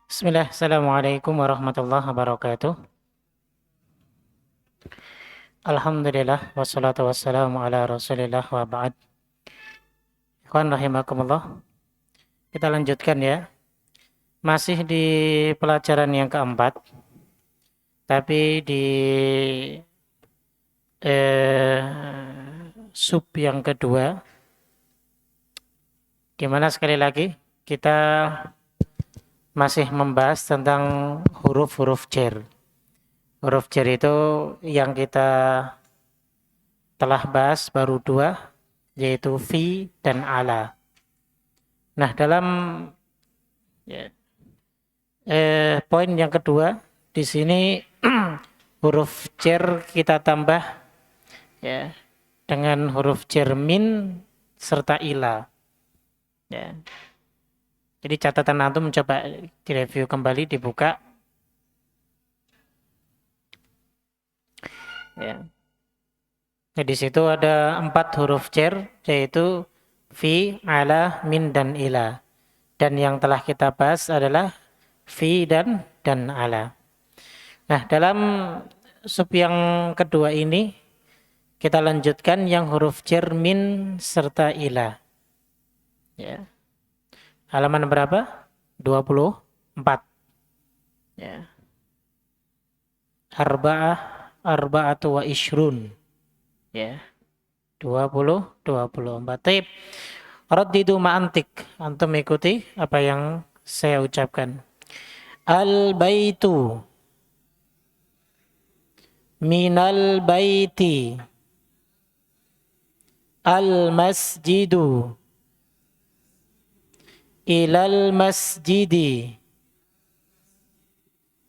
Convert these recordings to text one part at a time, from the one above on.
Bismillah, Assalamualaikum warahmatullahi wabarakatuh. Alhamdulillah, wassalatu wassalamu ala rasulillah wa ba'd. Ikhwan rahimakumullah. Kita lanjutkan ya. Masih di pelajaran yang keempat, tapi di eh, sub yang kedua, di mana sekali lagi kita masih membahas tentang huruf-huruf jar. Huruf jar itu yang kita telah bahas baru dua, yaitu fi dan ala. Nah, dalam ya, poin yang kedua di sini huruf jar kita tambah ya dengan huruf jar min serta ila. Ya. Jadi catatan antum coba direview kembali, dibuka. Ya. Jadi di situ ada 4 huruf jar, yaitu fi, ala, min, dan ila. Dan yang telah kita bahas adalah fi dan ala. Nah, dalam sub yang kedua ini kita lanjutkan yang huruf jar min serta ila. Ya. Halaman berapa? 24. Ya. Arba'ah, arba'atu wa ishrun. Ya. 24. Taib. Raddidu ma'antik. Antum ikuti apa yang saya ucapkan. Al-baitu. Minal baiti. Al-masjidu. Ilal masjidi.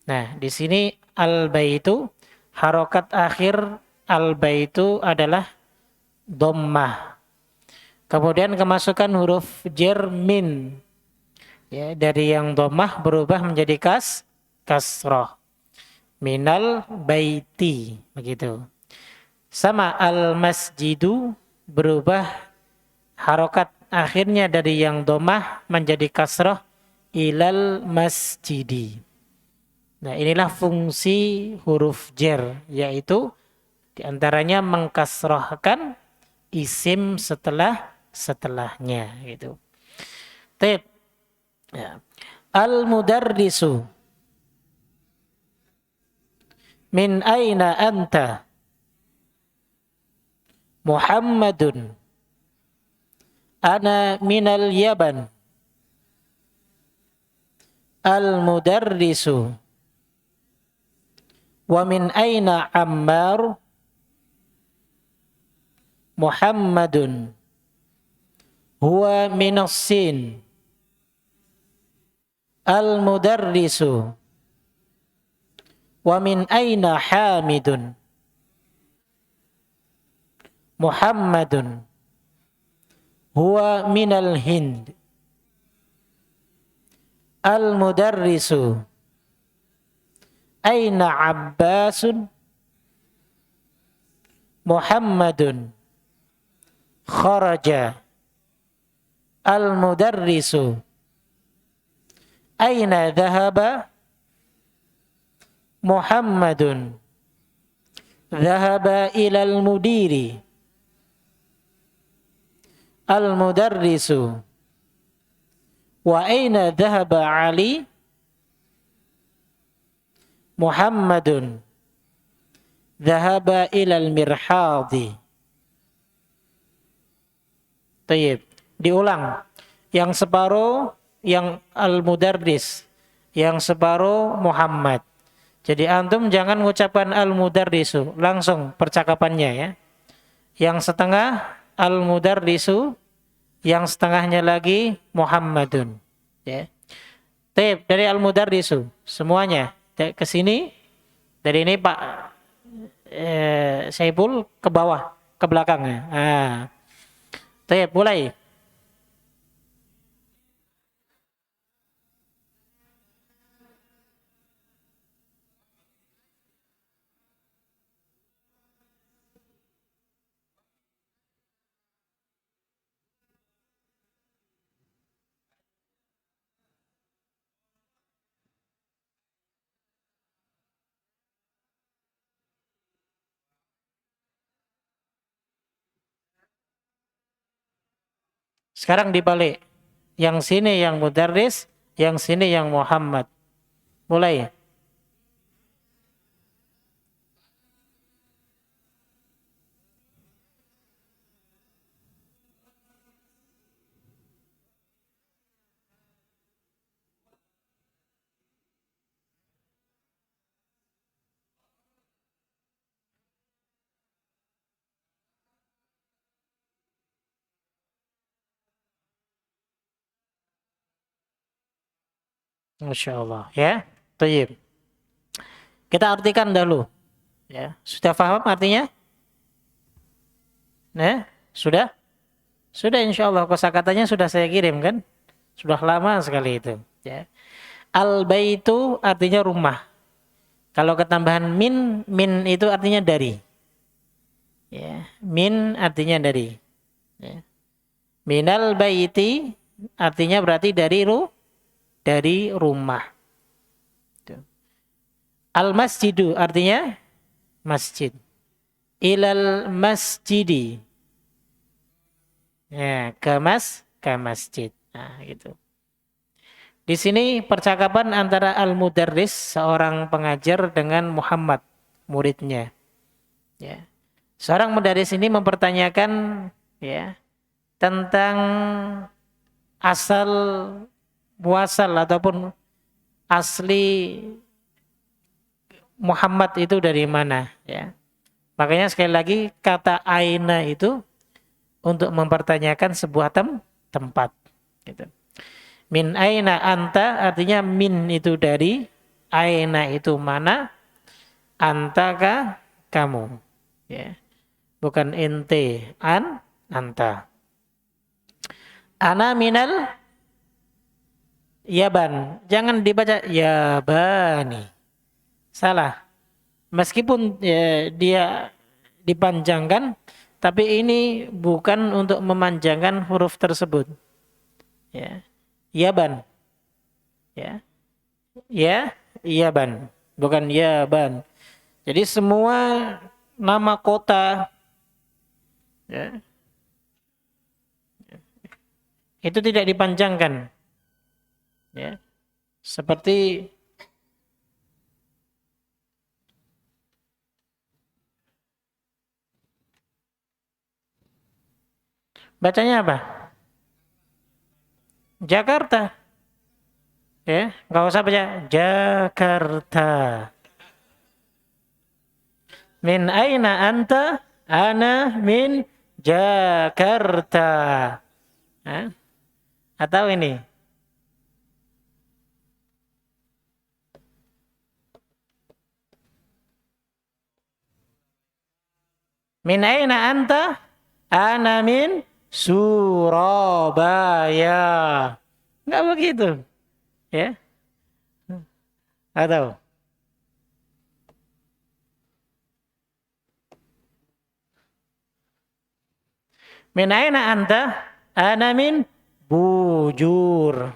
Nah, di sini al-baitu, harokat akhir al-baitu adalah dhammah. Kemudian kemasukan huruf jar min. Ya, dari yang dhammah berubah menjadi kasroh. Minal baiti, begitu. Sama al-masjidu berubah harokat akhirnya dari yang dhammah menjadi kasroh ilal masjidi. Nah, inilah fungsi huruf jar, yaitu diantaranya mengkasrohkan isim setelahnya gitu. Tip. Ya. Al-mudarrisu. Min aina anta? Muhammadun. Ana minal Yaban. Al-mudarrisu. Wa min aina Ammar? Muhammadun. Huwa minas Sin. Al-mudarrisu. Wa min aina Hamidun? Muhammadun. Huwa minal Hind. Al-mudarrisu. Aina Abbasun? Muhammadun. Kharaja. Al-mudarrisu. Aina dhahaba? Muhammadun. Dhahaba ilal mudiri. Al-mudarrisu. Wa aina dhahaba Ali? Muhammadun. Dhahaba ilal mirhadi. Tayyib. Diulang. Yang separuh yang al-mudarris, yang separuh Muhammad. Jadi antum jangan mengucapkan al-mudarrisu, langsung percakapannya ya. Yang setengah al-mudarrisu, yang setengahnya lagi Muhammadun. Ya. Tayyib, dari al-mudarrisu semuanya ke sini, dari ini Pak Saiful ke bawah, ke belakangnya. Ah. Tayyib, mulai. Sekarang dibalik. Yang sini yang mudarris, yang sini yang Muhammad. Mulai. Masya Allah. Ya. Tayyib. Kita artikan dahulu. Ya. Sudah paham artinya? Nah, sudah? Sudah insya Allah. Kosakatanya sudah saya kirim kan? Sudah lama sekali itu. Ya. Al-baitu artinya rumah. Kalau ketambahan min itu artinya dari. Ya. Min artinya dari. Ya. Minal baiti artinya berarti dari rumah. Al-masjidu artinya masjid. Ilal masjidi. Ya, ke masjid. Nah, gitu. Di sini percakapan antara al-mudarris, seorang pengajar dengan Muhammad, muridnya. Ya. Seorang mudarris ini mempertanyakan ya tentang asal muasal ataupun asli Muhammad itu dari mana, ya. Makanya sekali lagi kata aina itu untuk mempertanyakan sebuah tempat, gitu. Min aina anta artinya min itu dari, aina itu mana, antaka kamu, ya. Bukan ente, anta. Ana minal Yaban. Jangan dibaca Yabani. Salah. Meskipun ya, dia dipanjangkan, tapi ini bukan untuk memanjangkan huruf tersebut. Ya. Yaban. Ya. Ya, Yaban. Bukan Yaban. Jadi semua nama kota ya, itu tidak dipanjangkan. Ya. Seperti bacanya apa? Jakarta. Ya, nggak usah baca Jakarta. Min aina anta? Ana min Jakarta. Hah? Atau ini. Min aina anta? Ana min Surabaya. Enggak begitu. Ya. Atau min aina anta? Ana min Bujur.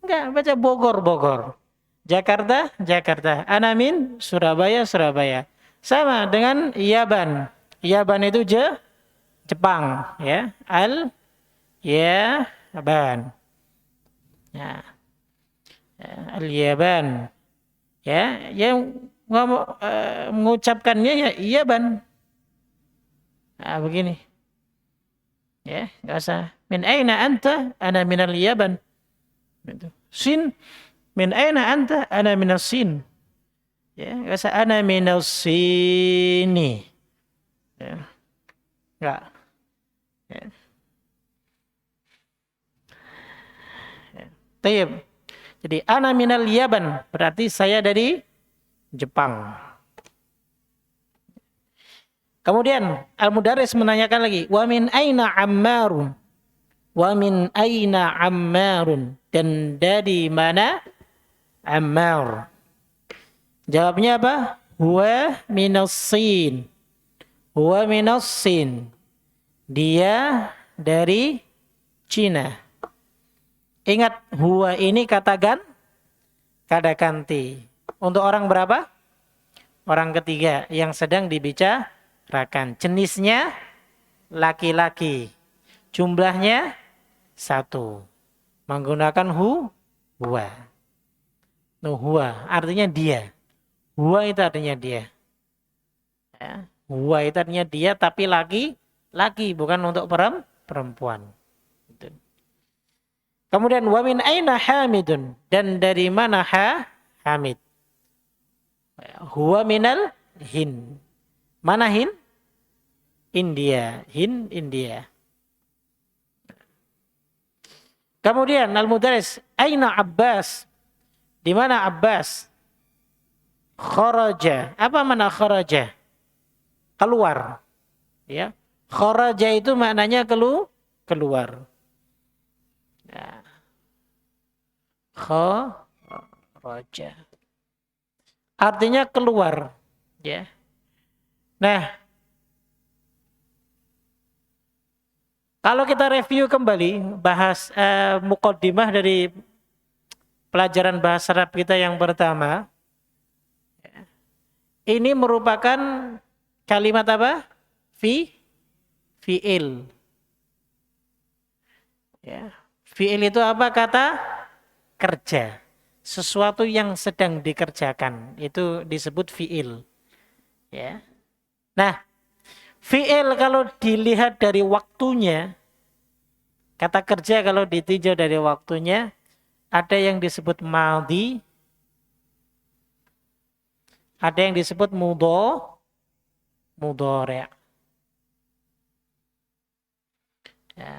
Enggak, baca Bogor, Bogor. Jakarta, Jakarta. Ana min Surabaya, Surabaya. Sama dengan Yaban. Yaban itu Jepang, ya. Yaban. Ya. Al-Yaban. Ya, yang mengucapkannya ya Yaban. Nah, begini. Ya, enggak usah. Min aina anta? Ana minal Yaban. Gitu. Sin. Min aina anta? Ana minas Sin. Ya, enggak usah ana minas Sini. Ya. Enggak. Ya. Ya. Tayyib. Jadi ana minal Yaban berarti saya dari Jepang. Kemudian Al-Mudarris menanyakan lagi, wa min aina Ammarun? Wa min aina Ammarun? Dan dari mana Ammar? Jawabnya apa? Huwa minas Sin. Huwa minas Sin. Dia dari Cina. Ingat, huwa ini kata kata ganti. Untuk orang berapa? Orang ketiga yang sedang dibicarakan. Jenisnya laki-laki. Jumlahnya satu. Menggunakan huwa. Huwa artinya dia. Huwa itu artinya dia. Ya. Huwa itu artinya dia tapi laki, bukan untuk perempuan. Gitu. Kemudian wa min aina Hamidun, dan dari mana Hamid? Huwa minal Hind. Mana Hind? India. Hind India. Kemudian al-mudaris, aina Abbas? Di mana Abbas? Kharaja. Apa makna kharaja? Keluar. Ya. Kharaja itu maknanya keluar. Ya. Kharaja. Artinya keluar, ya. Nah, kalau kita review kembali bahas muqaddimah dari pelajaran bahasa Arab kita yang pertama, ini merupakan kalimat apa? Fi'il. Ya. Fi'il itu apa? Kata kerja. Sesuatu yang sedang dikerjakan. Itu disebut fi'il. Ya. Nah, fi'il kalau dilihat dari waktunya, kata kerja kalau ditinjau dari waktunya, ada yang disebut madhi, ada yang disebut mudhari'. Ya.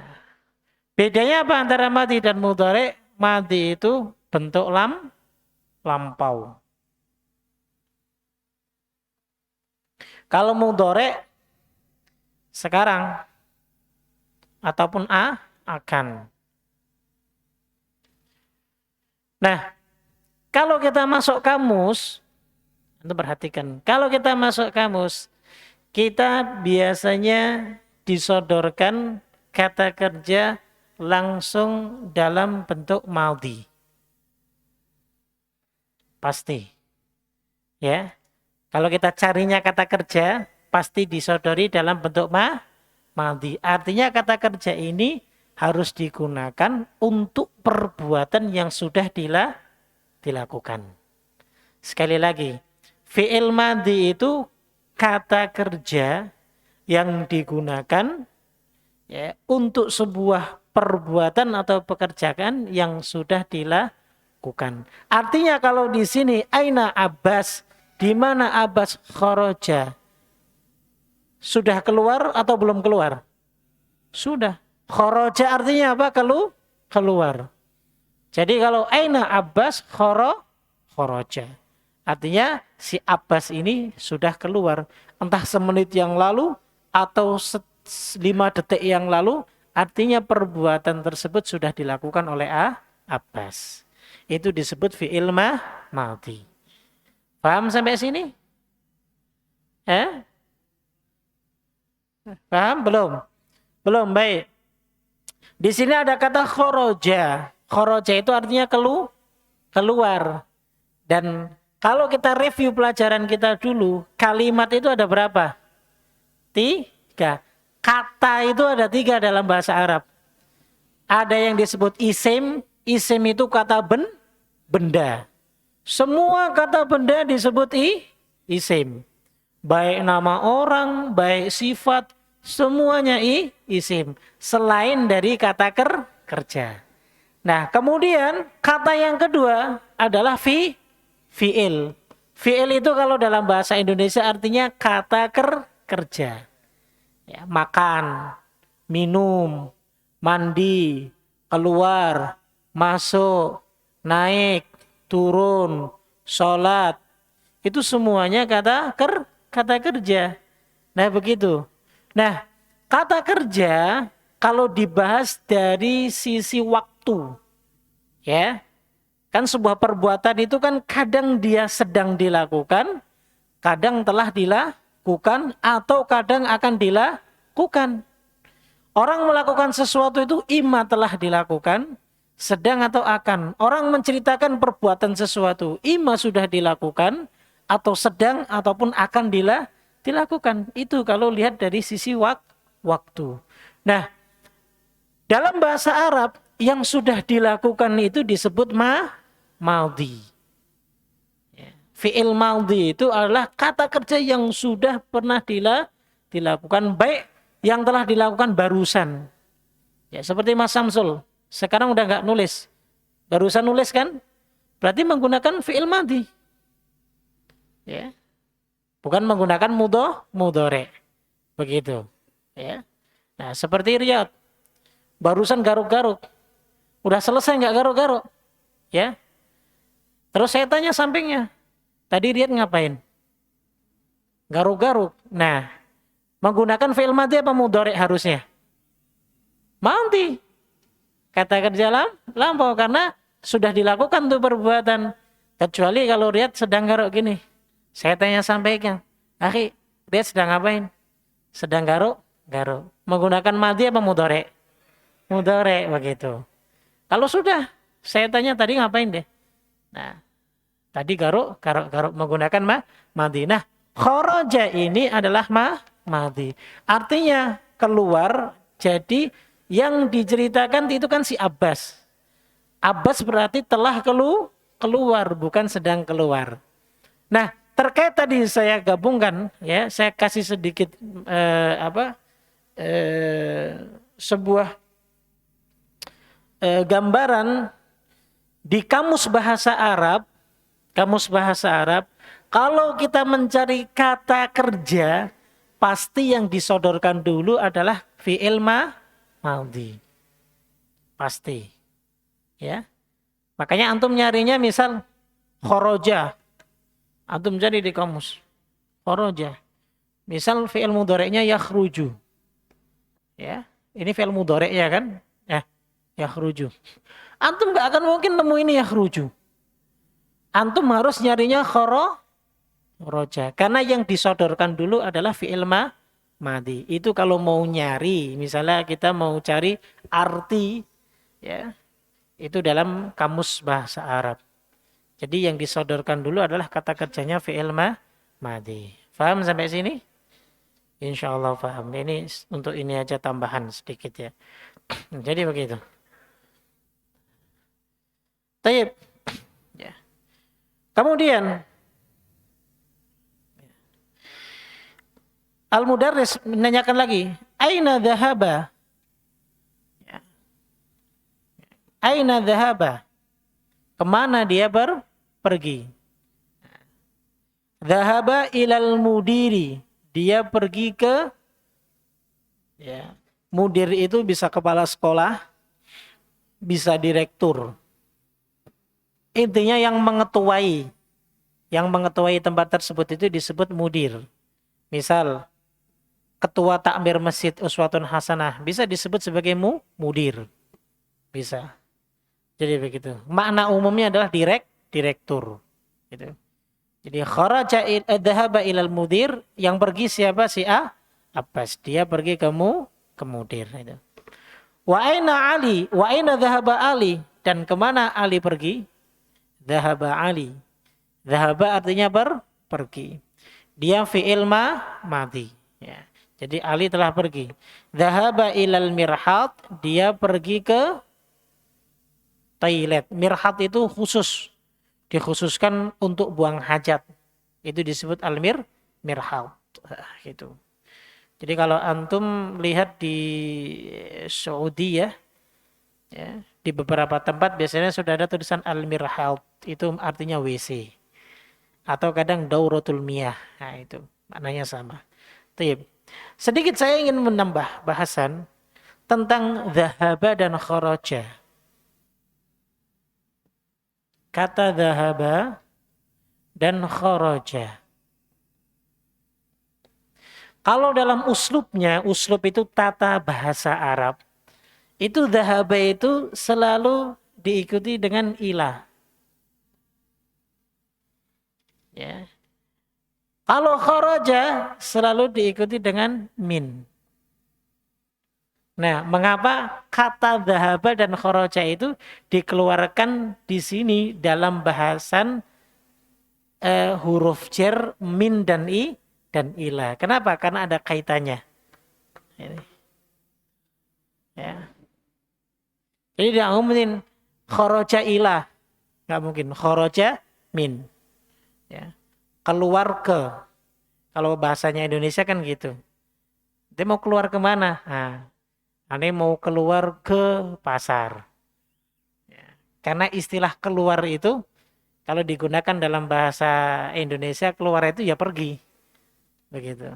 Bedanya apa antara madhi dan mudhari'? Madhi itu bentuk lampau. Kalau mudhari' sekarang ataupun akan. Nah, kalau kita masuk kamus, Anda perhatikan, kalau kita masuk kamus, kita biasanya disodorkan kata kerja langsung dalam bentuk madhi. Pasti. Ya. Kalau kita carinya kata kerja, pasti disodori dalam bentuk madhi. Artinya kata kerja ini harus digunakan untuk perbuatan yang sudah dilakukan. Sekali lagi, fi'il madhi itu kata kerja yang digunakan ya, untuk sebuah perbuatan atau pekerjaan yang sudah dilakukan. Artinya kalau di sini aina Abbas, di mana Abbas kharaja? Sudah keluar atau belum keluar? Sudah. Kharaja artinya apa? Keluar. Jadi kalau aina Abbas kharaja. Artinya si Abbas ini sudah keluar. Entah semenit yang lalu atau 5 detik yang lalu, artinya perbuatan tersebut sudah dilakukan oleh Abbas. Itu disebut fi'il madhi. Paham sampai sini? Paham? Belum? Belum, baik. Di sini ada kata kharaja. Kharaja itu artinya keluar. Dan kalau kita review pelajaran kita dulu, kalimat itu ada berapa? 3. Kata itu ada 3 dalam bahasa Arab. Ada yang disebut isim. Isim itu kata benda. Semua kata benda disebut isim. Baik nama orang, baik sifat, semuanya isim. Selain dari kata kerja. Nah, kemudian kata yang kedua adalah fi'il. Fi'il itu kalau dalam bahasa Indonesia artinya kata kerja. Ya, makan, minum, mandi, keluar, masuk, naik, turun, sholat. Itu semuanya kata kerja. Nah, begitu. Nah, kata kerja kalau dibahas dari sisi waktu, ya, kan sebuah perbuatan itu kan kadang dia sedang dilakukan, kadang telah dilakukan, atau kadang akan dilakukan. Orang melakukan sesuatu itu ima telah dilakukan, sedang atau akan. Orang menceritakan perbuatan sesuatu, ima sudah dilakukan, atau sedang ataupun akan dilakukan. Itu kalau lihat dari sisi waktu. Nah, Dalam bahasa Arab yang sudah dilakukan itu disebut madhi. Fi'il madhi itu adalah kata kerja yang sudah pernah dilakukan, baik yang telah dilakukan barusan. Ya, seperti Mas Samsul, sekarang udah nggak nulis. Barusan nulis kan? Berarti menggunakan fi'il madhi. Ya. Bukan menggunakan mudhari. Begitu. Ya. Nah, seperti Riyad. Barusan garuk-garuk. Udah selesai nggak garuk-garuk? Ya. Terus saya tanya sampingnya. Tadi Riyad ngapain? Garuk-garuk. Nah, menggunakan fi'il madhi apa mudhari harusnya? Madhi. Kata kerja lampau karena sudah dilakukan tuh perbuatan. Kecuali kalau Riyad sedang garuk gini. Saya tanya sampaikan. Akhi, Riyad sedang ngapain? Sedang garuk? Garuk. Menggunakan madhi apa mudhari? Mudhari begitu. Kalau sudah, saya tanya tadi ngapain deh? Nah, tadi garuk menggunakan madhi. Nah, kharaja ini adalah madhi. Artinya keluar, jadi yang diceritakan itu kan si Abbas. Abbas berarti telah keluar, bukan sedang keluar. Nah, terkait tadi saya gabungkan, ya, saya kasih sedikit sebuah gambaran di kamus bahasa Arab. Kamus bahasa Arab, kalau kita mencari kata kerja, pasti yang disodorkan dulu adalah fi'il madhi. Pasti. Ya. Makanya antum nyarinya misal kharaja. Antum cari di kamus. Kharaja. Misal fi'il mudhari'nya yakhruju. Ya. Ini fi'il mudhari' ya kan? Yakhruju. Antum enggak akan mungkin nemu ini yakhruju. Antum harus nyarinya kharaja. Karena yang disodorkan dulu adalah fi'il madhi. Itu kalau mau nyari, misalnya kita mau cari arti, ya, itu dalam kamus bahasa Arab. Jadi yang disodorkan dulu adalah kata kerjanya fi'il madhi. Faham sampai sini? Insya Allah paham. Ini untuk ini aja tambahan sedikit ya. Jadi begitu. Taib. Ya. Kemudian Al-Mudarris menanyakan lagi, aina dhahaba? Ya. Aina dhahaba? Kemana dia pergi? Dhahaba ilal mudiri. Dia pergi ke, ya, mudir itu bisa kepala sekolah, bisa direktur. Intinya yang mengetuai tempat tersebut itu disebut mudir. Misal ketua takmir masjid Uswatun Hasanah bisa disebut sebagai mudir. Bisa. Jadi begitu. Makna umumnya adalah direktur. Gitu. Jadi kharaja dhahaba ilal mudir, yang pergi siapa? Si Abbas. Dia pergi ke mudir itu. Wa aina Ali? Wa aina dhahaba Ali? Dan kemana Ali pergi? Dhahaba Ali. Dhahaba artinya pergi. Dia fi'il madhi. Ya. Jadi Ali telah pergi. Dhahaba ilal mirhat. Dia pergi ke toilet. Mirhat itu khusus. Dikhususkan untuk buang hajat. Itu disebut mirhat. Gitu. Jadi kalau antum lihat di Saudi ya, di beberapa tempat biasanya sudah ada tulisan al-mirhat. Itu artinya WC. Atau kadang dauratul miyah. Nah itu maknanya sama. Taib. Sedikit saya ingin menambah bahasan tentang dhahaba dan kharaja. Kata dhahaba dan kharaja. Kalau dalam uslubnya, uslub itu tata bahasa Arab. Itu dhahaba itu selalu diikuti dengan ilah. Ya. Kalau kharaja selalu diikuti dengan min. Nah, mengapa kata dhahaba dan kharaja itu dikeluarkan di sini dalam bahasan huruf jar min dan ilah. Kenapa? Karena ada kaitannya. Ini. Ya. Jadi tidak mungkin kharaja ila, nggak mungkin. Kharaja min, ya. Keluar ke. Kalau bahasanya Indonesia kan gitu. Dia mau keluar kemana? Nah, aneh mau keluar ke pasar. Ya. Karena istilah keluar itu kalau digunakan dalam bahasa Indonesia keluar itu ya pergi, begitu.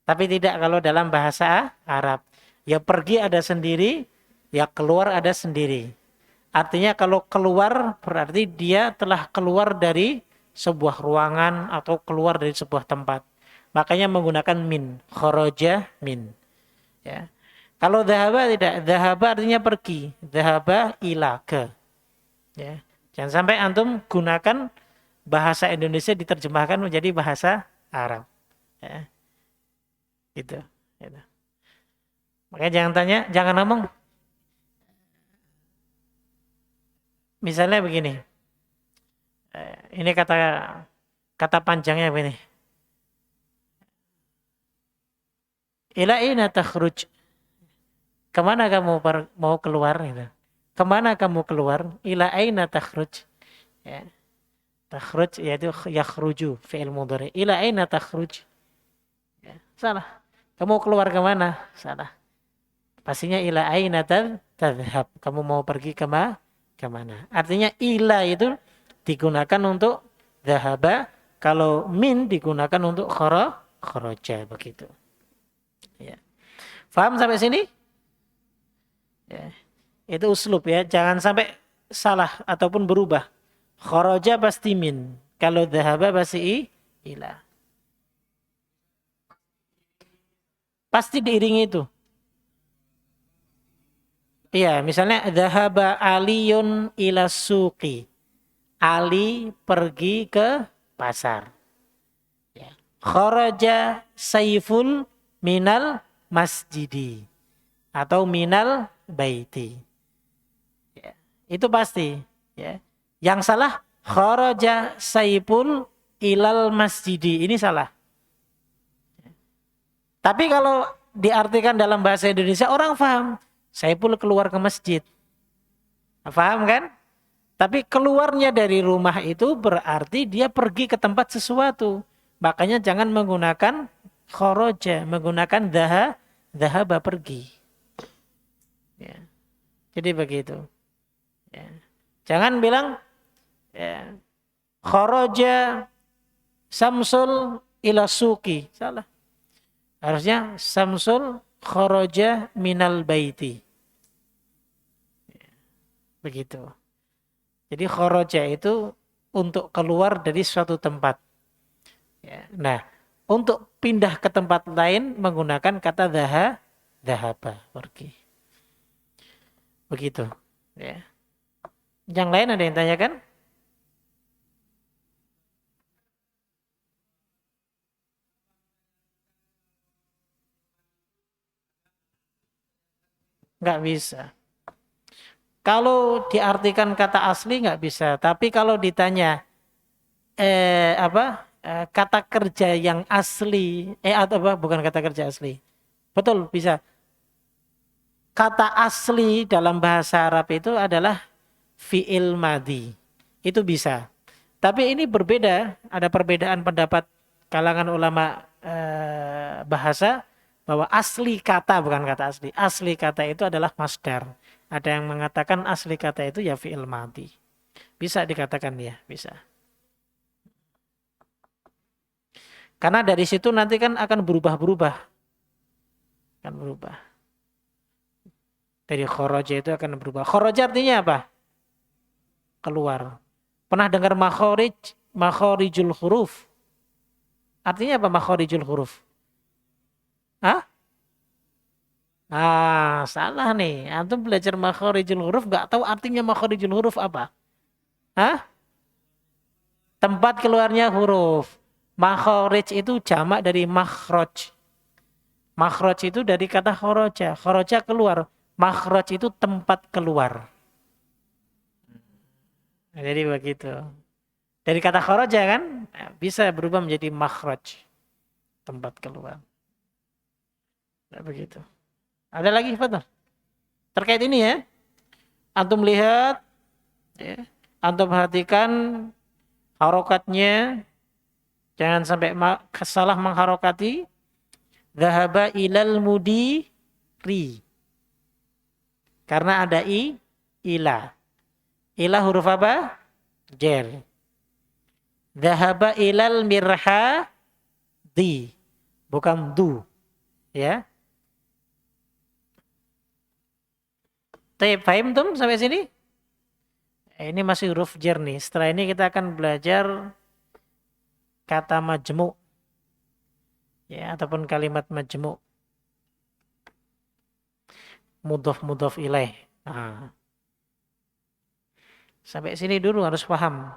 Tapi tidak kalau dalam bahasa Arab. Ya pergi ada sendiri, ya keluar ada sendiri. Artinya kalau keluar berarti dia telah keluar dari sebuah ruangan atau keluar dari sebuah tempat. Makanya menggunakan min, kharaja min. Ya. Kalau dhahaba tidak, dhahaba artinya pergi, dhahaba ila ke. Ya. Jangan sampai antum gunakan bahasa Indonesia diterjemahkan menjadi bahasa Arab. Ya. Gitu. Gitu. Makanya jangan tanya, jangan ngomong. Misalnya begini, ini kata kata panjangnya begini. Ila ina takhruj. Kemana kamu mau keluar? Gitu. Kemana kamu keluar? Ila aina takhruj. Ya. Takhruj yaitu yakhruju fi'il mudhari. Ila aina takhruj. Ya. Salah. Kamu keluar kemana? Salah. Pastinya ila aina tadhhab. Kamu mau pergi kemana? Artinya ila itu digunakan untuk dhahaba. Kalau min digunakan untuk kharaja begitu. Ya. Faham sampai sini? Ya. Itu uslub ya. Jangan sampai salah ataupun berubah. Kharaja pasti min. Kalau dhahaba pasti ila. Pasti diiringi itu. Iya, misalnya dhahaba aliyun ila suqi. Ali pergi ke pasar. Ya. Kharaja saiful minal masjidi. Atau minal baiti. Ya. Itu pasti. Ya. Yang salah, kharaja saiful ilal masjidi. Ini salah. Tapi kalau diartikan dalam bahasa Indonesia, orang paham. Saiful keluar ke masjid. Paham kan? Tapi keluarnya dari rumah itu berarti dia pergi ke tempat sesuatu. Makanya jangan menggunakan khoroja, menggunakan dhahaba pergi. Ya. Jadi begitu. Ya. Jangan bilang ya, khoroja samsul ila suki. Salah. Harusnya samsul khoroja minal baiti. Begitu. Jadi khoroja itu untuk keluar dari suatu tempat. Ya. Nah, untuk pindah ke tempat lain menggunakan kata dhahaba, pergi. Begitu. Ya. Yang lain ada yang tanyakan? Nggak bisa. Kalau diartikan kata asli nggak bisa. Tapi kalau ditanya kata kerja yang asli atau apa bukan kata kerja asli. Betul bisa. Kata asli dalam bahasa Arab itu adalah fi'il madhi. Itu bisa. Tapi ini berbeda, ada perbedaan pendapat kalangan ulama bahasa bahwa asli kata bukan kata asli. Asli kata itu adalah masdar. Ada yang mengatakan asli kata itu ya fi'il madhi. Bisa dikatakan ya, bisa. Karena dari situ nanti kan akan berubah-berubah. Akan berubah. Dari khoroja itu akan berubah. Khoroja artinya apa? Keluar. Pernah dengar makhorijul huruf? Artinya apa makhorijul huruf? Hah? Ah, salah nih. Antum belajar makhorijul huruf nggak tahu artinya makhorijul huruf apa? Hah? Tempat keluarnya huruf. Makhraj itu jamak dari makhraj. Makhraj itu dari kata khoroja. Khoroja keluar. Makhraj itu tempat keluar. Jadi begitu. Dari kata khoroja kan bisa berubah menjadi makhraj. Tempat keluar. Nah, begitu. Ada lagi Fadhil? Terkait ini ya. Antum lihat, ya. Antum perhatikan harokatnya, jangan sampai salah mengharokati. Dhahaba ilal mudiri. Karena ada ila. Ila huruf apa? Jer. Dhahaba ilal mirhadi. Bukan du. Ya. Fahim tuh sampai sini? Ini masih huruf jer nih. Setelah ini kita akan belajar kata majmu'. Ya, ataupun kalimat majmu'. Mudhof ilaih. Nah. Sampai sini dulu harus paham.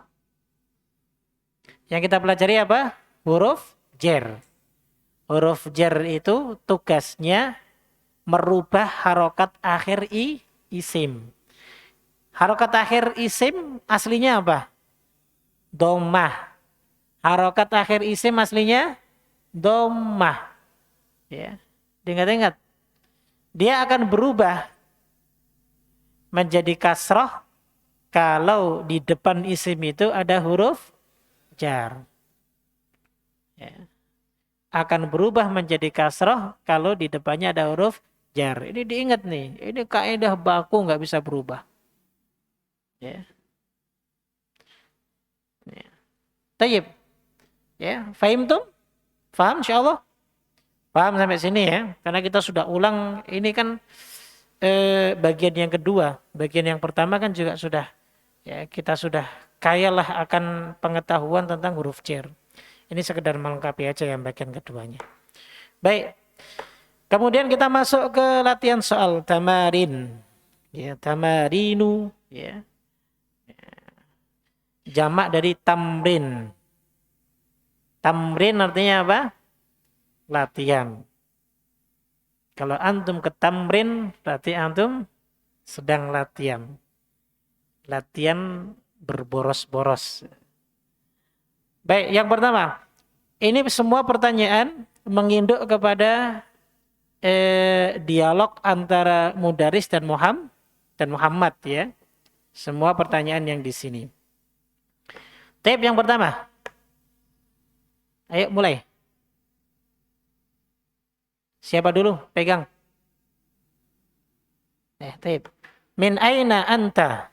Yang kita pelajari apa? Huruf jer. Huruf jer itu tugasnya merubah harokat akhir isim. Harokat akhir isim aslinya apa? Dhammah. Harokat akhir isim aslinya dhammah. Ya. Ingat-ingat. Dia akan berubah menjadi kasroh kalau di depan isim itu ada huruf jar. Ya. Akan berubah menjadi kasroh kalau di depannya ada huruf jar. Ini diingat nih. Ini kaidah baku nggak bisa berubah. Ya. Ya. Tayyib. Ya, fahim tuh? Faham insyaallah? Paham sampai sini ya? Karena kita sudah ulang, ini kan bagian yang kedua. Bagian yang pertama kan juga sudah, ya kita sudah kayalah akan pengetahuan tentang huruf jar. Ini sekedar melengkapi aja yang bagian keduanya. Baik. Kemudian kita masuk ke latihan soal tamarin. Ya, tamarinu. Ya. Jamak dari tamrin. Tamrin artinya apa? Latihan. Kalau antum ke tamrin, berarti antum sedang latihan. Latihan berboros-boros. Baik, yang pertama. Ini semua pertanyaan menginduk kepada dialog antara Mudaris dan Muhammad ya. Semua pertanyaan yang di sini. Tab yang pertama. Ayo mulai. Siapa dulu pegang? Tab. Min aina anta?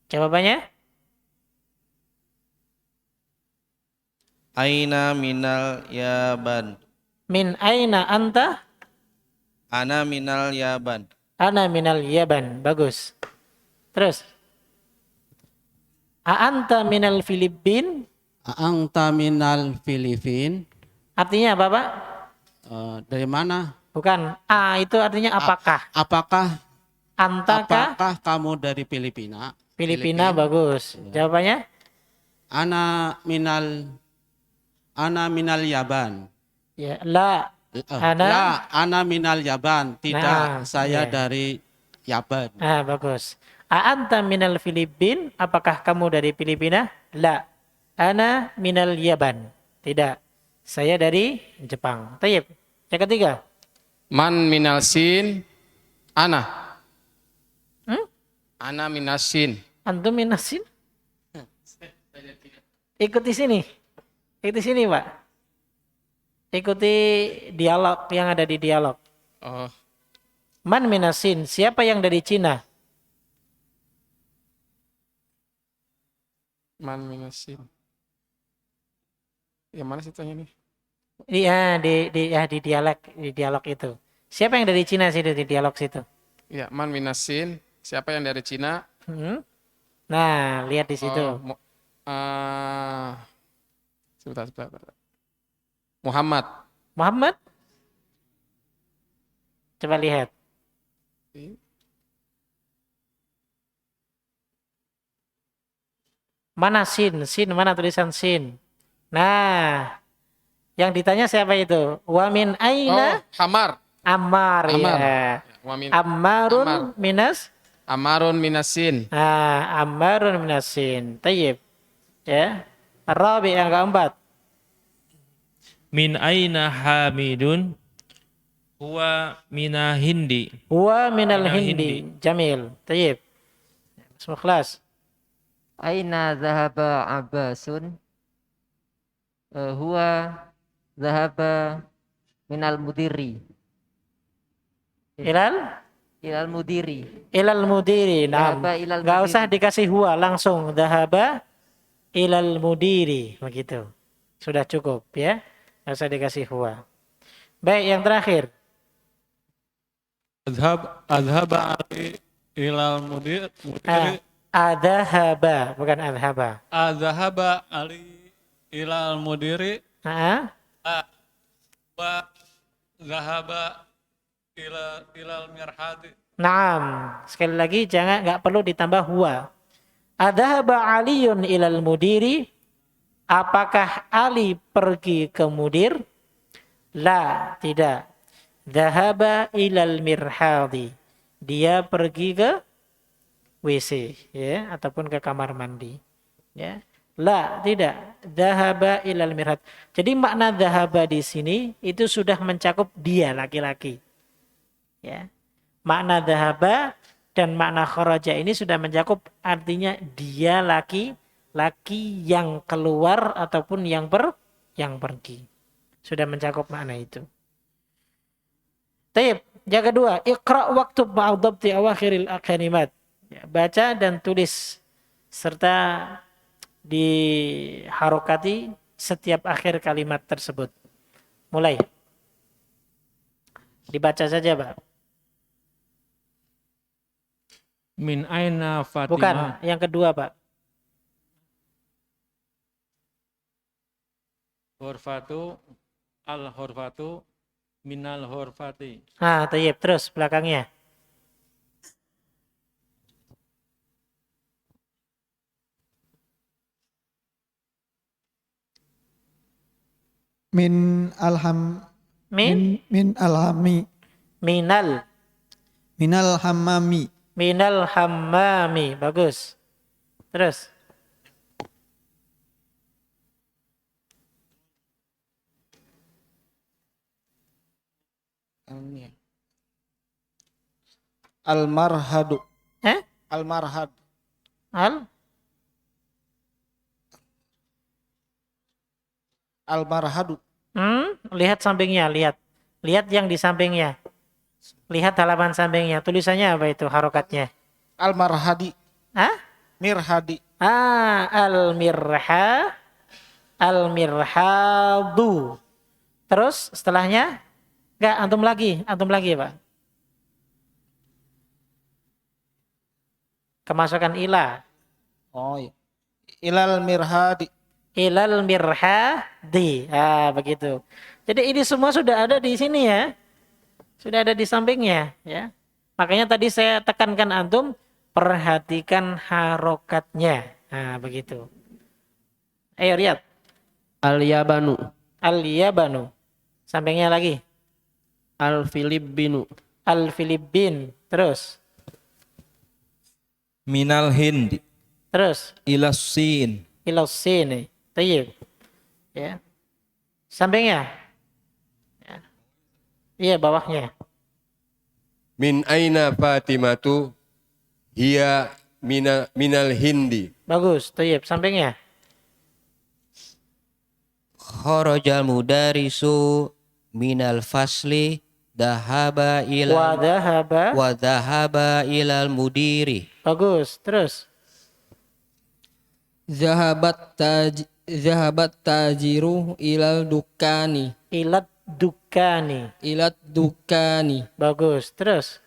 Jawabannya? Aina minal Yaban. Min aina anta? Ana minal Yaban. Ana minal Yaban. Bagus. Terus. A anta minal Filipin? Anta minal Filipin. Artinya apa, Pak? Dari mana? Bukan. A itu artinya apakah? Apakah kamu dari Filipina? Filipina bagus. Ya. Jawabannya? Ana minal Yaban. Ya, la. Ana minal Yaban. Tidak, saya dari Yaban. Bagus. A anta minal Filipin? Apakah kamu dari Filipina? La. Ana minal Yaban. Tidak. Saya dari Jepang. Tayyib. Yang ketiga. Man minal sin? Ana. Ana minal sin. Antum minal sin? Ikuti sini. Ikuti sini, Pak. Ikuti dialog yang ada di dialog. Oh. Man minal sin? Siapa yang dari Cina? Man minal sin. Yang mana sih tanya nih? Iya, di dialog itu. Siapa yang dari Cina sih di dialog situ? Ya, man minal sin. Siapa yang dari Cina? Nah, lihat di situ. Sebentar. Muhammad. Muhammad? Coba lihat. Mana sin? Sin, mana tulisan sin? Nah, yang ditanya siapa itu? Wa min aina? Hamar. Ammar. Ya. Ammarun minas? Ammarun minasin. Ammarun minasin. Tayyib. Ya. Rabi yang keempat. Min aina Hamidun? huwa mina hindi. Huwa minal Minal hindi. Jamil. Tayyib. Semua kelas. Aina dhahaba Abbasun? Huwa dhahaba minal mudiri. Ilal mudiri. Ilal mudiri. Nah, Dhahaba ilal nggak usah mudiri. dikasih huwa, langsung dhahaba ilal mudiri, begitu. Sudah cukup ya. Nggak usah dikasih huwa. Baik, yang terakhir. Adhaba Ali ilal mudiri. Adhaba, bukan adhaba. Adhaba Ali ilal mudiri. Ah, Wa zahaba ilal mirhadi. Naam. Sekali lagi nggak perlu ditambah huwa. Adhaba Aliyun ilal mudiri. Apakah Ali pergi ke mudir? La, tidak. Dhahaba ilal mirhadi. Dia pergi ke WC ya, ataupun ke kamar mandi. Ya. La, tidak. Dhahaba ilal mirhad. Jadi makna dhahaba di sini itu sudah mencakup dia laki-laki. Ya. Makna dhahaba dan makna kharaja ini sudah mencakup, artinya dia laki-laki yang keluar ataupun yang pergi. Sudah mencakup makna itu. Taib, yang kedua, iqra waktub ma'adabti awakhiril kalimat. Ya, baca dan tulis serta diharokati setiap akhir kalimat tersebut. Mulai. Dibaca saja, Pak. Min aina Fatimah. Bukan, yang kedua, Pak. Horfatu al-horfatu minal horfati. Nah, tayyib, terus belakangnya. Min alham min alhami Minal minal hammami. Minal hammami. Bagus. Terus. Al-marhadu. Eh? Al-marhad. Al-marhadu. Lihat sampingnya, lihat. Lihat yang di sampingnya. Lihat halaman sampingnya. Tulisannya apa itu harokatnya? Al-marhadi. Hah? Mirhadi. Al-mirhadu. Terus setelahnya? Enggak, antum lagi Pak. Kemasukan ila. Oh iya. Ilal mirhadi. Ilal mirhadi. Begitu. Jadi ini semua sudah ada di sini ya. Sudah ada di sampingnya ya. Makanya tadi saya tekankan antum, perhatikan harokatnya. Begitu. Ayo lihat. Al-Yabanu. Al-Yabanu. Sampingnya lagi. Al-Filippinu. Al-Filipin. Terus. Minal hindi. Terus. Ilas sin. Ilas sini. Tayyib. Ya. Sampingnya. Ya. Iya, bawahnya. Min aina Fatimatu hiya minal hindi. Bagus. Tayyib. Sampingnya. Kharajal mudarisu minal fasli dahaba ilal wa dhahaba ilal mudiri. Bagus. Terus. Zahabat tajiru ilal dukani. Ilat dukani. Ilat dukani. Bagus. Terus.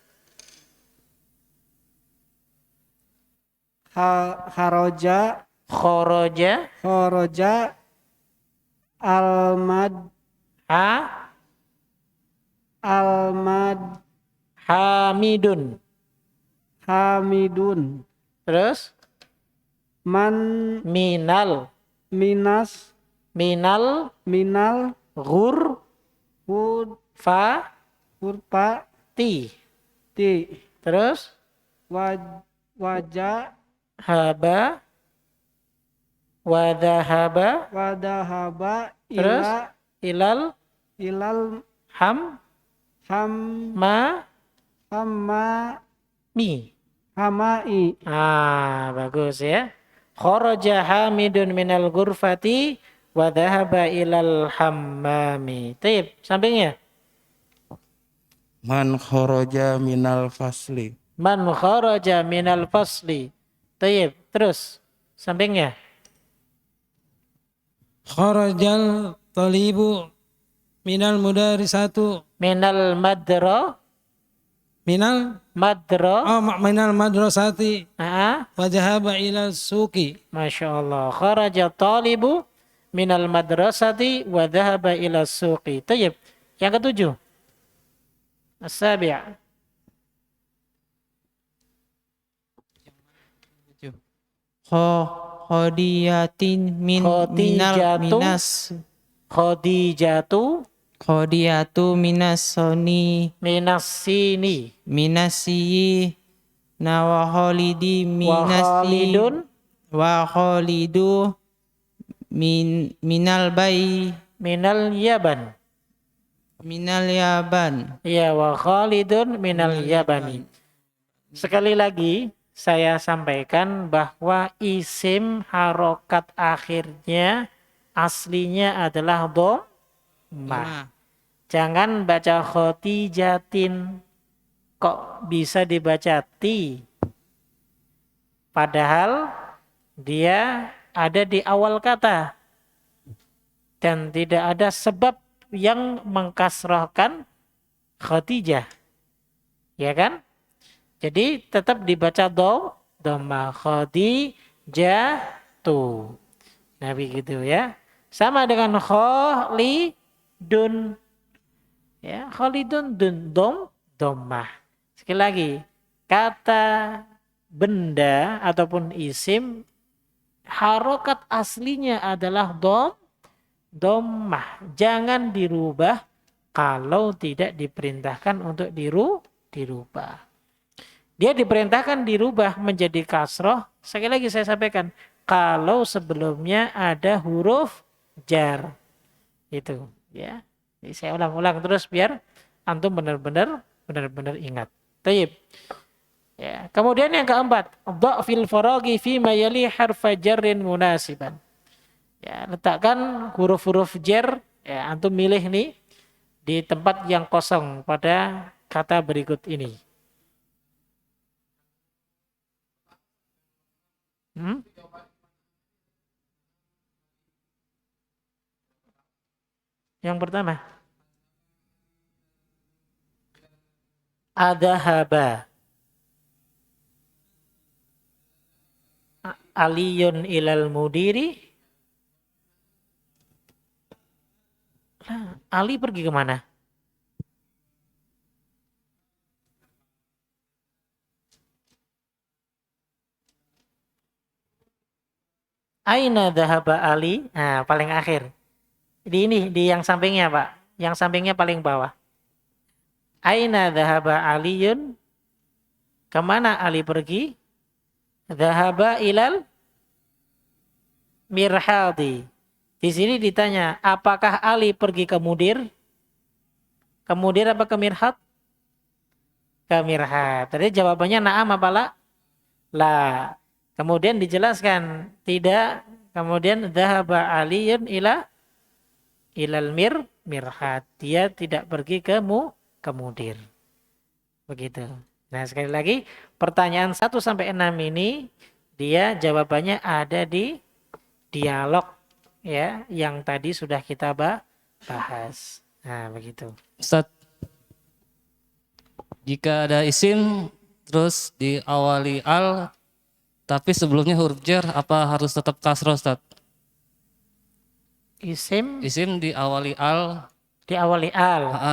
Kharaja Hamidun. Terus. Minal ghurfati. Terus. Wadahaba. Terus. Ilal Ham Ma hamma mi. hamai. Bagus ya. Kharaja Hamidun minal ghurfati wa dhahaba ilal hammami. Taib, sampingnya. Man kharaja minal fasli. Man kharaja minal fasli. Taib, terus sampingnya. Kharajal talibu minal mudarisatu Minal madra minal madrasati Ah, wa dhahaba ila suqi. Masya Allah. Kharaja talibu minal madrasati wa dhahaba ila suqi. Tayyib. Yang ketujuh. As-sabi'. Khodiyatin Khadijatu Khodiyatu minasoni minasini minasiyi wa khalidi wa khalidun wa khalidu minal minal yaban. yaban. Ya, wa khalidun minal yabani. Sekali lagi saya sampaikan bahwa isim harokat akhirnya aslinya adalah dhammah. Jangan baca khotijatin, kok bisa dibaca ti. Padahal dia ada di awal kata dan tidak ada sebab yang mengkasrahkan khotijah, ya kan? Jadi tetap dibaca dhamma khotijatu. Nah begitu ya. Sama dengan khalidun. Ya, khalidun dhammah. Sekali lagi, kata benda ataupun isim harokat aslinya adalah dhammah. Jangan dirubah kalau tidak diperintahkan untuk dirubah. Dia diperintahkan dirubah menjadi kasroh. Sekali lagi saya sampaikan, kalau sebelumnya ada huruf jar. Itu ya. Jadi saya ulang-ulang terus biar antum benar-benar ingat. Taib. Ya, kemudian yang keempat, dha'fil faraghi fi ma yali harfa jarrin munasiban. Ya, letakkan huruf-huruf jar, ya antum milih nih di tempat yang kosong pada kata berikut ini. Yang pertama, adhaba aliyun ilal mudiri. Ali pergi kemana? Aina dhahaba Ali? Nah, paling akhir. Di yang sampingnya, Pak. Yang sampingnya paling bawah. Aina dhahaba Aliyun? Kemana Ali pergi? Dhahaba ilal mirhadi. Di sini ditanya, apakah Ali pergi ke mudir? Ke mudir apa ke mirhad? Ke mirhad. Tadi jawabannya na'am apa la? La. Kemudian dijelaskan tidak. Kemudian dhahaba Aliyun ilal mirhad. Dia tidak pergi ke mudir. Begitu. Nah, sekali lagi pertanyaan 1 sampai 6 ini dia jawabannya ada di dialog ya yang tadi sudah kita bahas. Nah, begitu. Ustaz, jika ada isim terus diawali al tapi sebelumnya huruf jar, apa harus tetap kasroh, Ustaz? Isim diawali al.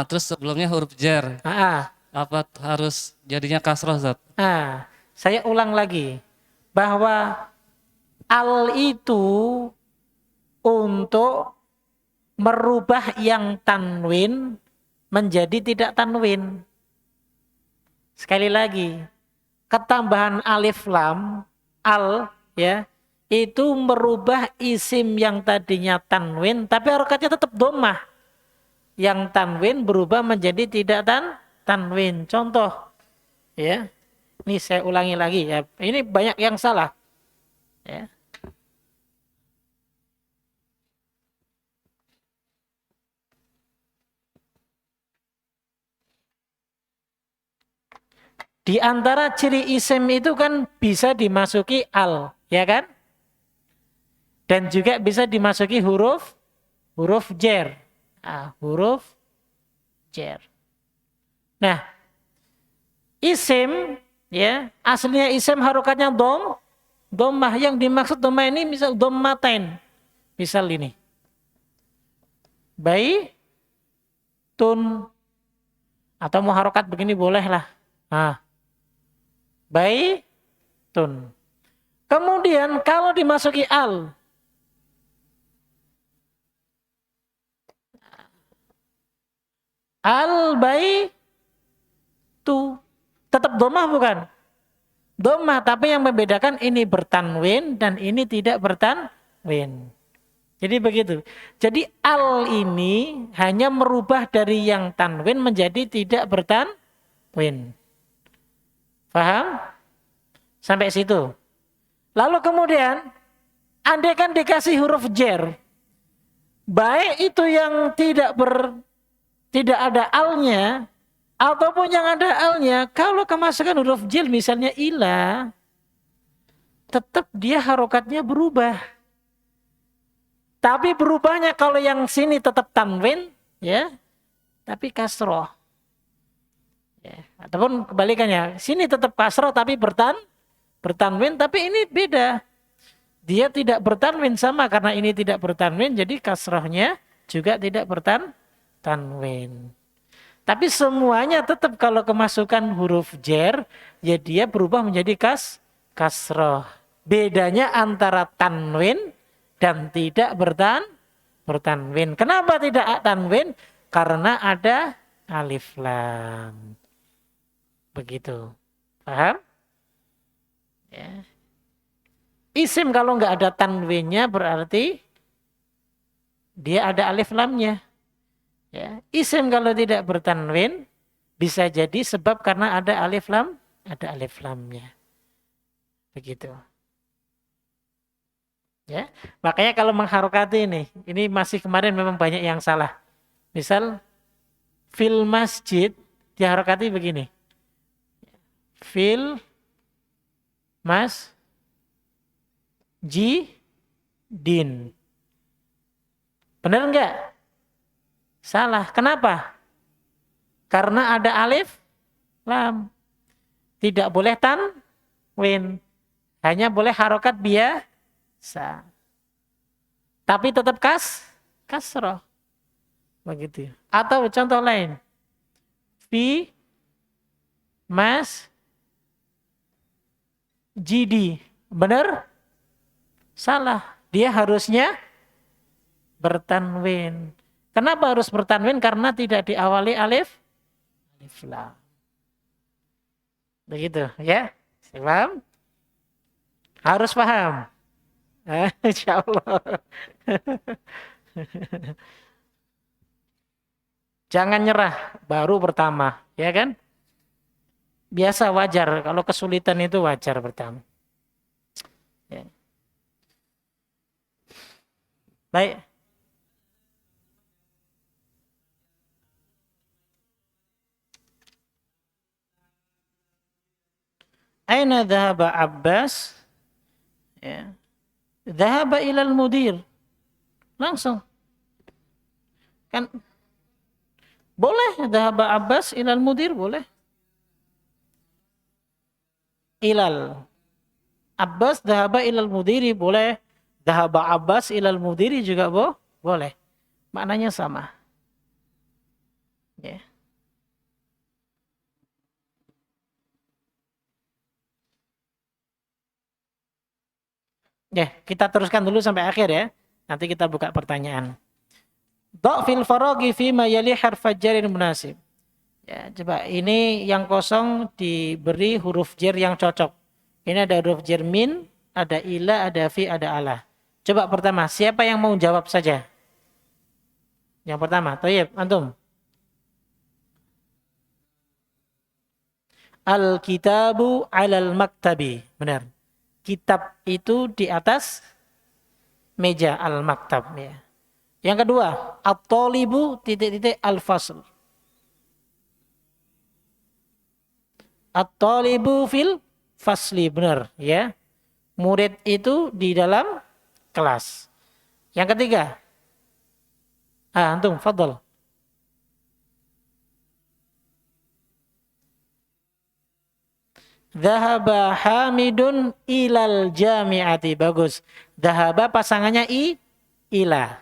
Terus sebelumnya huruf jar. Apa harus jadinya kasroh, Ustaz? Saya ulang lagi bahwa al itu untuk merubah yang tanwin menjadi tidak tanwin. Sekali lagi, ketambahan alif lam al ya itu merubah isim yang tadinya tanwin tapi harokatnya tetap dhammah. yang tanwin berubah menjadi tidak tanwin. Contoh, ya. Ini saya ulangi lagi ya. Ini banyak yang salah. Ya. Di antara ciri isim itu kan bisa dimasuki al, ya kan? Dan juga bisa dimasuki huruf jer. Huruf jer. Nah, isim ya, aslinya isim harokatnya dhammah, yang dimaksud dhammah ini misal dhammatain. Misal ini. Baitun, atau mau harokat begini boleh lah. Baitun. Kemudian kalau dimasuki al, baitu, tetap dhammah bukan? Dhammah, tapi yang membedakan ini bertanwin dan ini tidak bertanwin. Jadi begitu. Jadi al ini hanya merubah dari yang tanwin menjadi tidak bertanwin. Paham? Sampai situ. Lalu kemudian, andai kan dikasih huruf jer, baik itu yang tidak ada alnya, ataupun yang ada alnya, kalau kemasukan huruf jer misalnya ila, tetap dia harokatnya berubah. Tapi berubahnya kalau yang sini tetap tanwin, ya, tapi kasroh. Ya, ataupun kebalikannya, sini tetap kasroh tapi bertanwin, tapi ini beda. Dia tidak bertanwin sama karena ini tidak bertanwin, jadi kasrohnya juga tidak bertanwin. Tapi semuanya tetap kalau kemasukan huruf jer, ya dia berubah menjadi kasroh. Bedanya antara tanwin dan tidak bertanwin. Kenapa tidak tanwin? Karena ada alif lam. Begitu. Paham? Ya. Isim kalau nggak ada tanwinnya berarti dia ada alif lamnya. Ya. Isim kalau tidak bertanwin bisa jadi sebab karena ada alif lamnya. Begitu. Ya. Makanya kalau mengharokati ini masih kemarin memang banyak yang salah. Misal fil masjid diharokati begini. Fil masjidin. Benar enggak? Salah. Kenapa? Karena ada alif lam. Tidak boleh tanwin. Hanya boleh harokat biasa. Tapi tetap kasroh. Begitu. Atau contoh lain. Fi masjidi. Benar? Salah. Dia harusnya bertanwin. Kenapa harus bertanwin? Karena tidak diawali alif lam. Begitu ya. Paham? Harus paham. Insya Allah. Jangan nyerah, baru pertama, ya kan? Biasa, wajar, kalau kesulitan itu wajar pertama. Ya. Baik. Aina dhahaba Abbas? Ya. Dhahaba ilal mudir. Langsung. Kan boleh dhahaba Abbas ilal mudir, boleh. Ilal. Abbas dhahaba ilal mudiri, boleh. Dhahaba Abbas ilal mudiri juga boleh. Maknanya sama. Ya. Ya, kita teruskan dulu sampai akhir ya. Nanti kita buka pertanyaan. Dha'fil faraghi fima yali harfa jarin munasib. Ya, coba ini yang kosong diberi huruf jar yang cocok. Ini ada huruf jar min, ada ila, ada fi, ada ala. Coba pertama, siapa yang mau jawab saja? Yang pertama, thayyib, antum. Al-kitabu 'alal maktabi. Benar. Kitab itu di atas meja al-maktab ya. Yang kedua, at-thalibu titik-titik al-fasl. At-thalibu fil fasli, benar ya. Murid itu di dalam kelas. Yang ketiga, antum, fadhal. Dhahaba Hamidun ilal jami'ati. Bagus. Dhahaba pasangannya ila.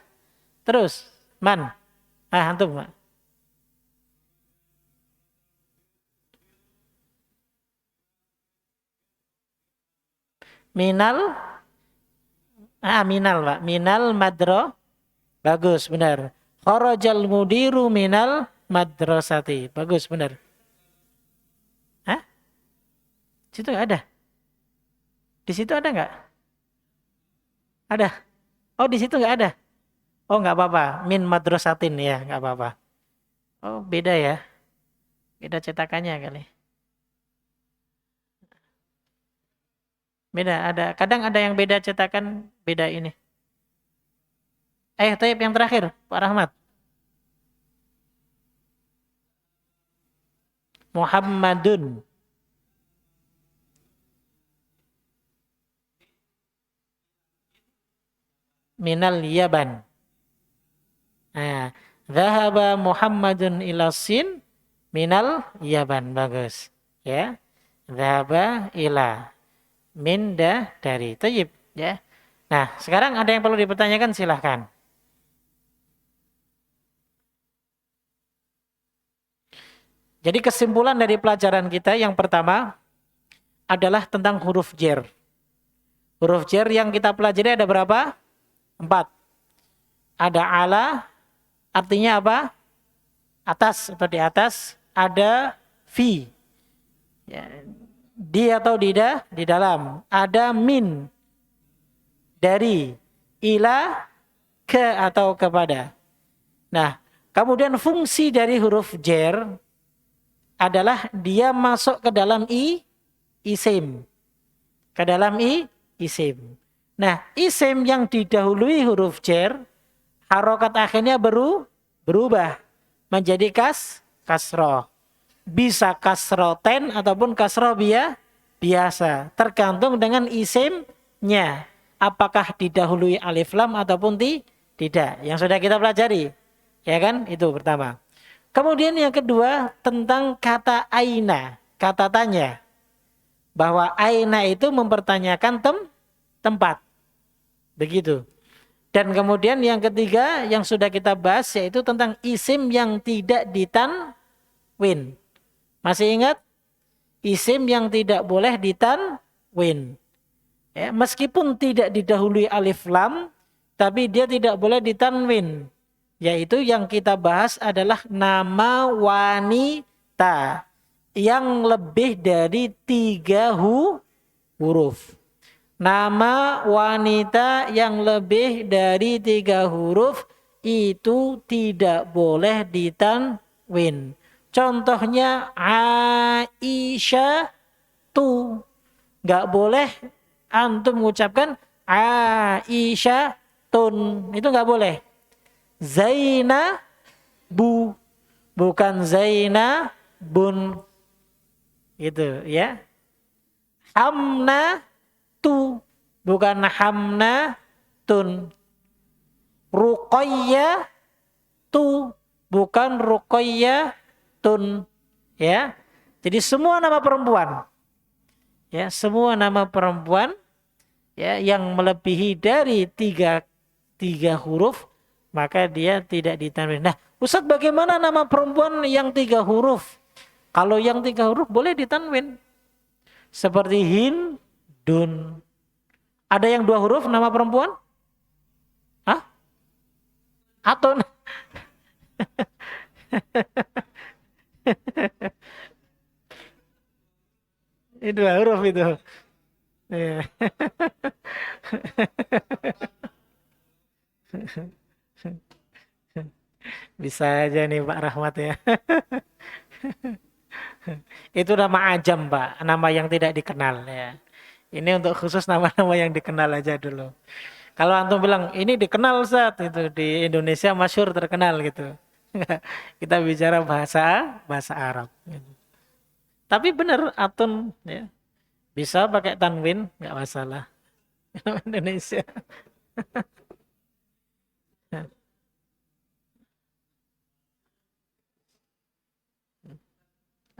Terus, man. Antum, Pak. Minal, minal, Pak. Minal madro. Bagus, benar. Kharajal mudiru minal madrasati. Bagus, benar. Hah? Di situ nggak ada? Di situ ada nggak? Ada. Oh, di situ nggak ada. Oh, nggak apa-apa. Min madrasatin ya, nggak apa-apa. Oh, beda ya. Beda cetakannya kali. Beda, ada. Kadang ada yang beda cetakan, beda ini. Taib yang terakhir, Pak Rahmat. Muhammadun. Minal Yaban. Dhahaba Muhammadun ila Sin minal Yaban. Bagus. Ya. Dhahaba ila. Minda dari. Tayyib. Ya. Nah, sekarang ada yang perlu dipertanyakan, silahkan. Jadi kesimpulan dari pelajaran kita yang pertama adalah tentang huruf jer. Huruf jer yang kita pelajari ada berapa? 4. Ada ala, artinya apa? Atas atau di atas. Ada fi, ya, di atau di dalam. Ada min, dari. Ila, ke atau kepada. Nah, kemudian fungsi dari huruf jer adalah dia masuk ke dalam isim. Ke dalam isim. Nah, isim yang didahului huruf jer, harokat akhirnya berubah menjadi kasroh. Bisa kasroten ataupun kasroh biasa. Tergantung dengan isimnya. Apakah didahului alif lam ataupun tidak. Yang sudah kita pelajari. Ya kan? Itu pertama. Kemudian yang kedua tentang kata aina. Kata tanya. Bahwa aina itu mempertanyakan tempat. Begitu. Dan kemudian yang ketiga yang sudah kita bahas yaitu tentang isim yang tidak ditanwin. Masih ingat? Isim yang tidak boleh ditanwin. Ya, meskipun tidak didahului alif lam, tapi dia tidak boleh ditanwin. Yaitu yang kita bahas adalah nama wanita yang lebih dari 3 huruf. Nama wanita yang lebih dari 3 huruf itu tidak boleh ditanwin. Contohnya Aisyah tu. Nggak boleh antum mengucapkan Aisyah tun. Itu nggak boleh. Zainabu. Bukan Zainabun. Gitu ya. Hamna tu, bukan hamna tun. Ruqayyah tu, bukan ruqayyah tun. Ya. Jadi semua nama perempuan. Ya, semua nama perempuan ya yang melebihi dari 3 huruf maka dia tidak ditanwin. Nah, Ustaz, bagaimana nama perempuan yang 3 huruf? Kalau yang 3 huruf boleh ditanwin. Seperti Hindun. Ada yang 2 huruf nama perempuan? Hah? Atun. Itu 2 huruf itu. Ya. Bisa aja nih Pak Rahmat ya. Itu nama ajam Pak, nama yang tidak dikenal ya. Ini untuk khusus nama-nama yang dikenal aja dulu. Kalau antum bilang ini dikenal Ustaz, itu di Indonesia masyhur terkenal gitu. Kita bicara bahasa Arab. Gitu. Tapi benar Atun ya. Bisa pakai tanwin nggak masalah. Indonesia.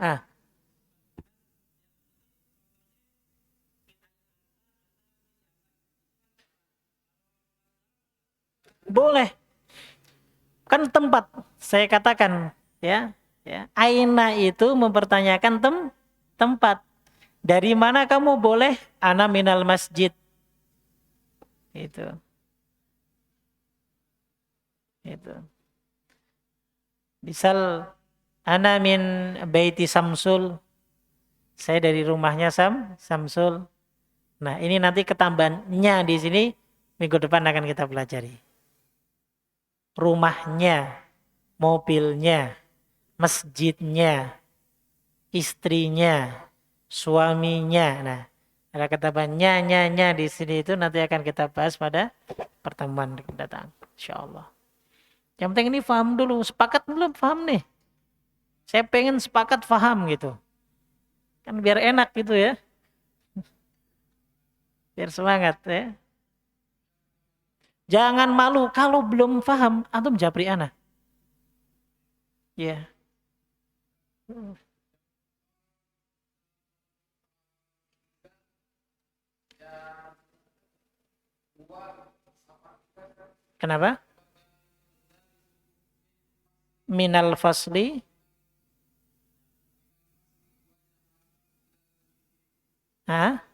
Ah, boleh. Kan tempat saya katakan ya. Ya, aina itu mempertanyakan tempat. Dari mana kamu boleh? Ana minal masjid. Itu. Itu. Misal ana min baiti Samsul. Saya dari rumahnya Samsul. Nah, ini nanti ketambahannya di sini minggu depan akan kita pelajari. Rumahnya, mobilnya, masjidnya, istrinya, suaminya. Nah, ada ketambahannya, nya di sini itu nanti akan kita bahas pada pertemuan datang, insyaallah. Yang penting ini paham dulu, sepakat belum paham nih? Saya pengen sepakat paham gitu. Kan biar enak gitu ya. Biar semangat ya. Jangan malu kalau belum paham, antum japri ana. Ya. Kenapa? Minal fasli. Hah?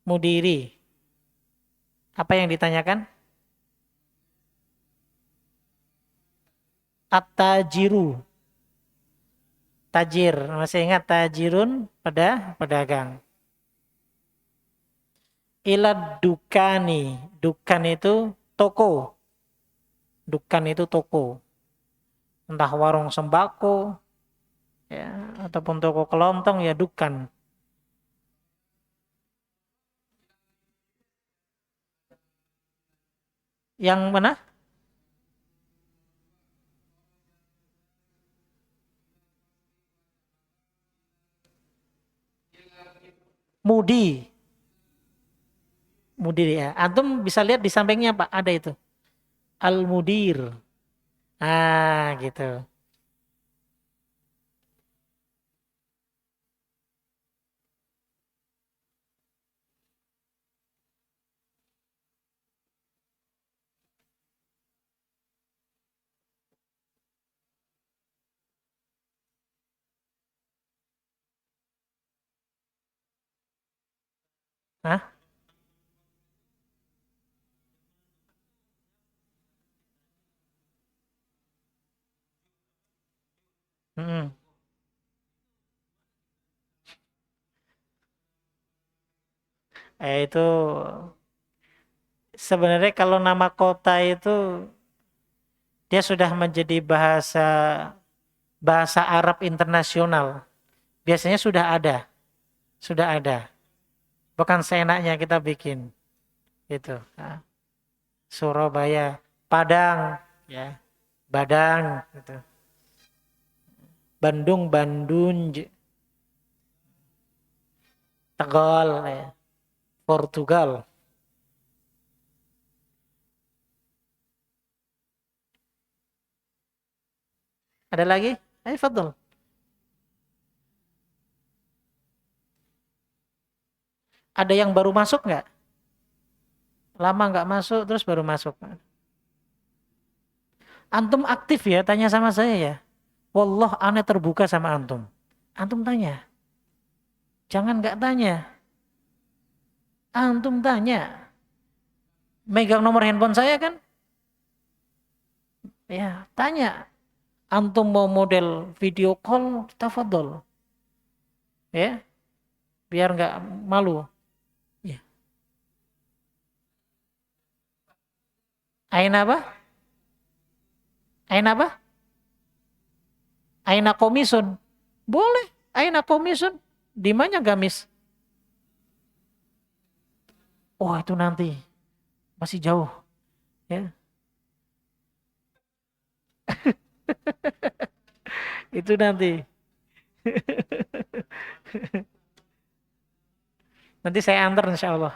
Mudiri. Apa yang ditanyakan? At-tajiru. Tajir. Masih ingat tajirun pada pedagang. Ilad dukani. Dukan itu toko. Dukan itu toko. Entah warung sembako ya, ataupun toko kelontong ya dukan. Yang mana? Mudi. Mudir ya. Antum bisa lihat di sampingnya Pak, ada itu. Al-Mudir. Ah, gitu. Hah? Hmm. Itu sebenarnya kalau nama kota itu dia sudah menjadi bahasa Arab internasional. Biasanya sudah ada. Bukan seenaknya kita bikin. Itu. Nah, Surabaya, Padang, ya, Badang, gitu. Bandung, Bandung, Tegal, ya. Portugal. Ada lagi? Ayo, Fadl. Ada yang baru masuk nggak? Lama nggak masuk, terus baru masuk. Antum aktif ya, tanya sama saya ya. Wallah, aneh terbuka sama antum. Antum tanya. Jangan nggak tanya. Antum tanya. Megang nomor handphone saya kan? Ya, tanya. Antum mau model video call, tafadhol. Ya, biar nggak malu. Ya. Aina apa? Aina apa? Aina komisun. Boleh. Aina komisun. Di mana gamis? Oh, itu nanti. Masih jauh. Ya. Itu nanti. Nanti saya antar insya Allah.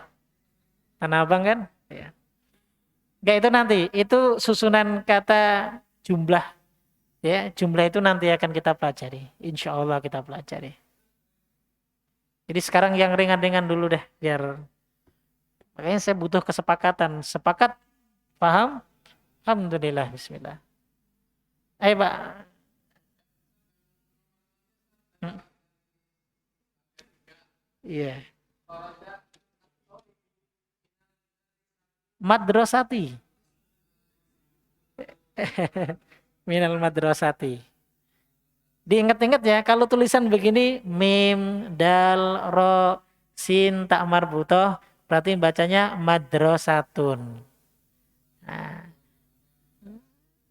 Tanah Abang kan? Ya. Enggak, itu nanti. Itu susunan kata jumlah. Ya, jumlah itu nanti akan kita pelajari. Insya Allah kita pelajari. Jadi sekarang yang ringan-ringan dulu deh. Biar. Makanya saya butuh kesepakatan. Sepakat? Paham? Alhamdulillah. Bismillah. Ayo Pak. Iya. Madrasati. Minal madrasati. Diingat-ingat ya, kalau tulisan begini mim, dal, ro, sin, tak marbutoh, berarti bacanya madrasatun. Nah,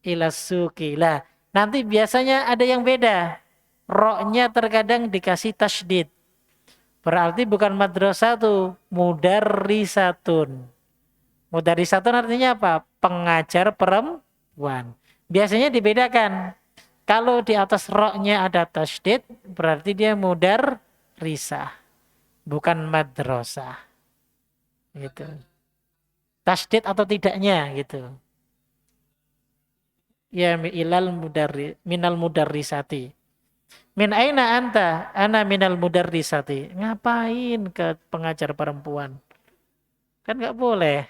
ilas suki. Lah, nanti biasanya ada yang beda. Ro-nya terkadang dikasih tasydid. Berarti bukan madrasatu, mudarrisatun. Mudarrisatun artinya apa? Pengajar perempuan. Biasanya dibedakan. Kalau di atas ro-nya ada tasydid, berarti dia mudarrisah, bukan madrasah. Gitu. Tasydid atau tidaknya gitu. Ya minal mudarrisati. Min aina anta? Ana minal mudarrisati. Ngapain ke pengajar perempuan? Kan nggak boleh.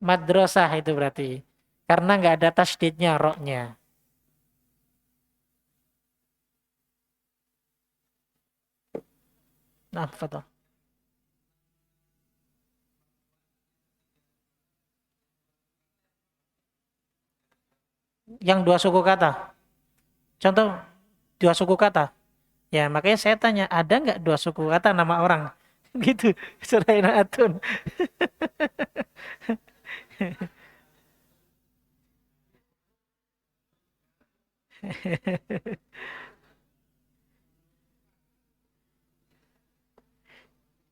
Madrasah itu berarti. Karena nggak ada tasydidnya, ro-nya. Nah, foto. Yang dua suku kata. Contoh, dua suku kata. Ya, makanya saya tanya, ada nggak dua suku kata nama orang? Gitu, selain atun.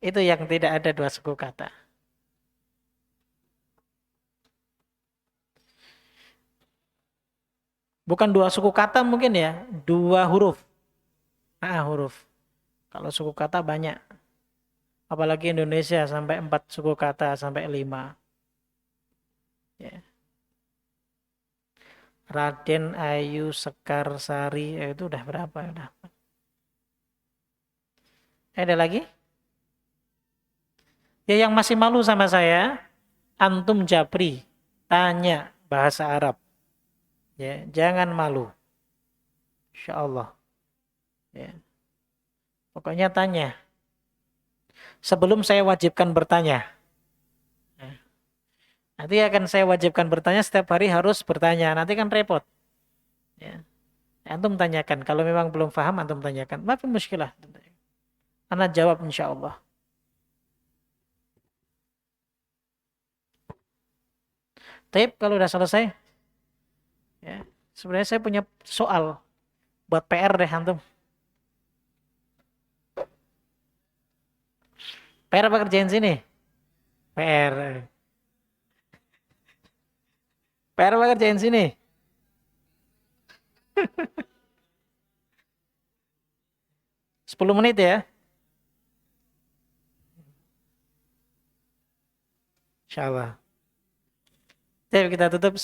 Itu yang tidak ada dua suku kata. Bukan dua suku kata mungkin ya, dua huruf. Huruf. Kalau suku kata banyak. Apalagi Indonesia sampai 4 suku kata, sampai 5. Ya. Raden, Ayu, Sekar, Sari, itu udah berapa? Udah. Ada lagi? Ya, yang masih malu sama saya, antum Japri, tanya bahasa Arab. Ya, jangan malu. Insya Allah. Ya. Pokoknya tanya. Sebelum saya wajibkan bertanya. Nanti akan saya wajibkan bertanya, setiap hari harus bertanya. Nanti kan repot. Ya. Antum tanyakan. Kalau memang belum paham, antum tanyakan. Maaf, muskilah. Ana jawab insya Allah. Taib kalau udah selesai. Ya. Sebenarnya saya punya soal. Buat PR deh antum. PR apa kerjain sini? PR. PR apa kerjain sini? Sepuluh menit ya. Insyaallah. Jadi kita tutup.